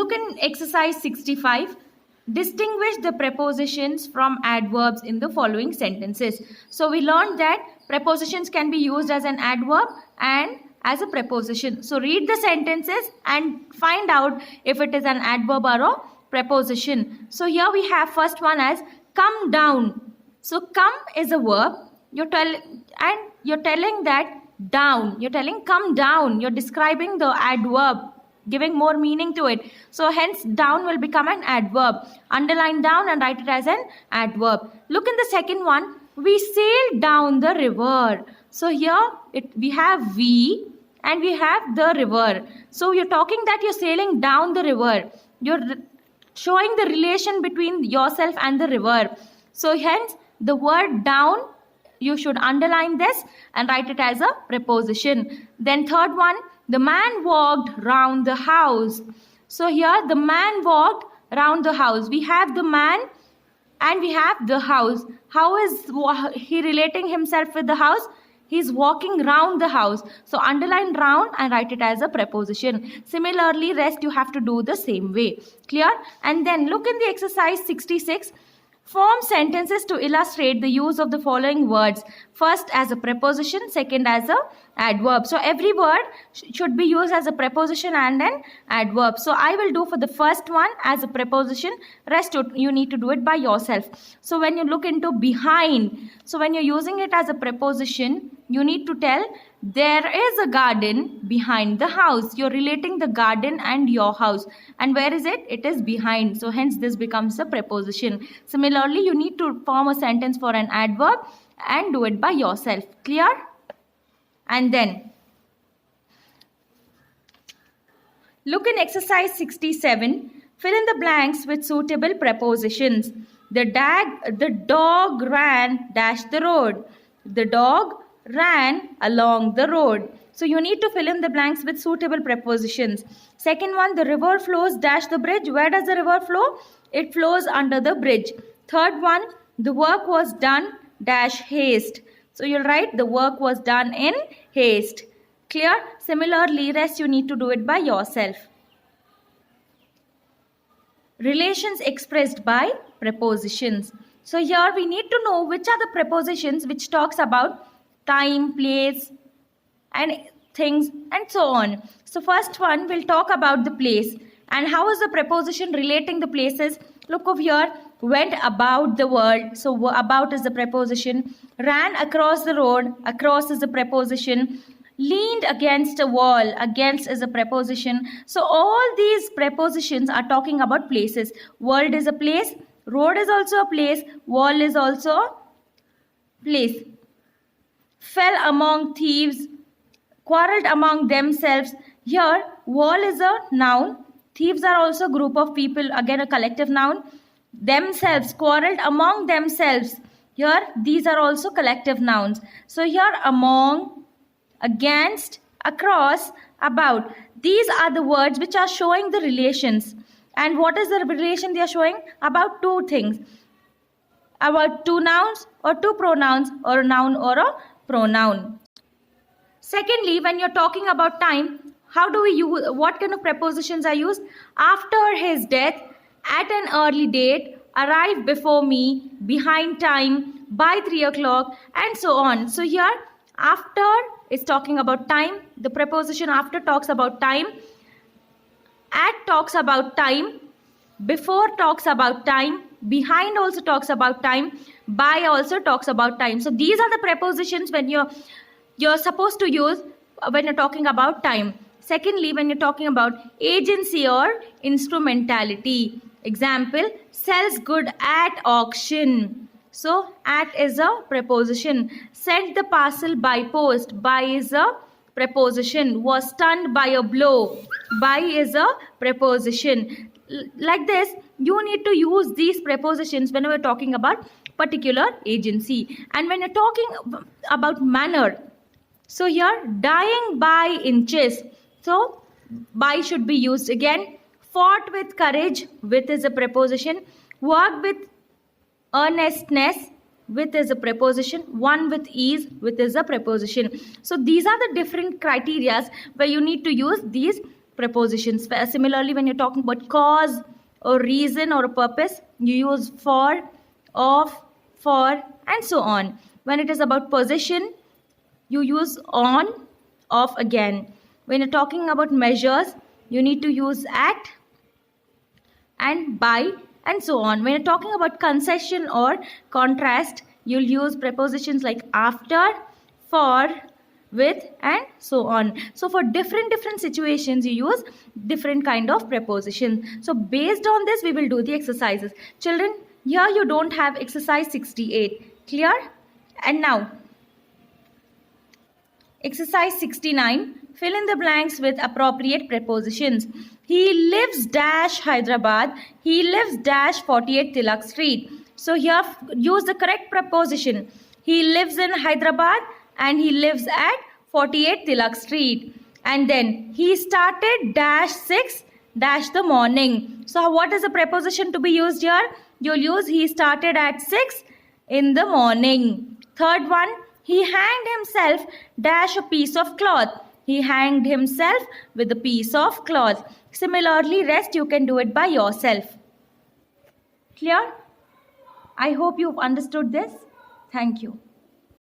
look in exercise 65. Distinguish the prepositions from adverbs in the following sentences. So we learned that prepositions can be used as an adverb and as a preposition. So read the sentences and find out if it is an adverb or a preposition. So here we have first one as come down. So come is a verb. You're telling that down. You're telling come down. You're describing the adverb, giving more meaning to it. So hence down will become an adverb. Underline down and write it as an adverb. Look in the second one. We sailed down the river. So here we have we and we have the river. So you're talking that you're sailing down the river. You're showing the relation between yourself and the river. So hence the word down, you should underline this and write it as a preposition. Then third one, the man walked round the house. So here the man walked round the house. We have the man and we have the house. How is he relating himself with the house? He's walking round the house. So underline round and write it as a preposition. Similarly, rest you have to do the same way. Clear? And then look in the exercise 66. Form sentences to illustrate the use of the following words. First as a preposition, second as a adverb. So every word should be used as a preposition and an adverb. So I will do for the first one as a preposition. Rest you need to do it by yourself. So when you look into behind, so when you're using it as a preposition, you need to tell there is a garden behind the house. You're relating the garden and your house. And where is it? It is behind. So hence this becomes a preposition. Similarly, you need to form a sentence for an adverb and do it by yourself. Clear? And then look in exercise 67. Fill in the blanks with suitable prepositions. The dog ran dash the road. The dog ran along the road. So you need to fill in the blanks with suitable prepositions. Second one, the river flows dash the bridge. Where does the river flow? It flows under the bridge. Third one, the work was done dash haste. So you'll write the work was done in haste. Clear? Similarly, rest you need to do it by yourself. Relations expressed by prepositions. So here we need to know which are the prepositions which talks about time, place and things and so on. So first one will talk about the place. And how is the preposition relating the places? Look over here. Went about the world. So about is the preposition. Ran across the road. Across is the preposition. Leaned against a wall. Against is a preposition. So all these prepositions are talking about places. World is a place. Road is also a place. Wall is also a place. Fell among thieves. Quarreled among themselves. Here wall is a noun. Thieves are also a group of people. Again a collective noun. Themselves. Quarreled among themselves. Here these are also collective nouns. So here among, against, across, about. These are the words which are showing the relations. And what is the relation they are showing? About two things. About two nouns or two pronouns or a noun or a pronoun. Secondly, when you're talking about time, how do we use, what kind of prepositions are used? After his death, at an early date, arrive before me, behind time, by 3 o'clock and so on. So here after is talking about time. The preposition after talks about time. At talks about time. Before talks about time. Behind also talks about time. By also talks about time. So these are the prepositions when you're supposed to use when you're talking about time. Secondly, when you're talking about agency or instrumentality. Example, sells good at auction. So at is a preposition. Sent the parcel by post. By is a preposition. Was stunned by a blow. By is a preposition. Like this, you need to use these prepositions when we're talking about particular agency. And when you're talking about manner, so here dying by inches. So by should be used again. Fought with courage. With is a preposition. Worked with earnestness. With is a preposition. Won with ease. With is a preposition. So these are the different criteria where you need to use these prepositions. Similarly, when you're talking about cause or reason or a purpose, you use for, of, for, and so on. When it is about position, you use on, off again. When you're talking about measures, you need to use at and by, and so on. When you're talking about concession or contrast, you'll use prepositions like after, for, with, and so on. So for different situations, you use different kind of prepositions. So based on this, we will do the exercises. Children, here you don't have exercise 68. Clear? And now, exercise 69. Fill in the blanks with appropriate prepositions. He lives dash Hyderabad. He lives dash 48 Tilak Street. So here use the correct preposition. He lives in Hyderabad and he lives at 48 Tilak Street. And then he started dash 6 dash the morning. So what is the preposition to be used here? You'll use he started at 6 in the morning. Third one, he hanged himself dash a piece of cloth. He hanged himself with a piece of cloth. Similarly, rest you can do it by yourself. Clear? I hope you've understood this. Thank you.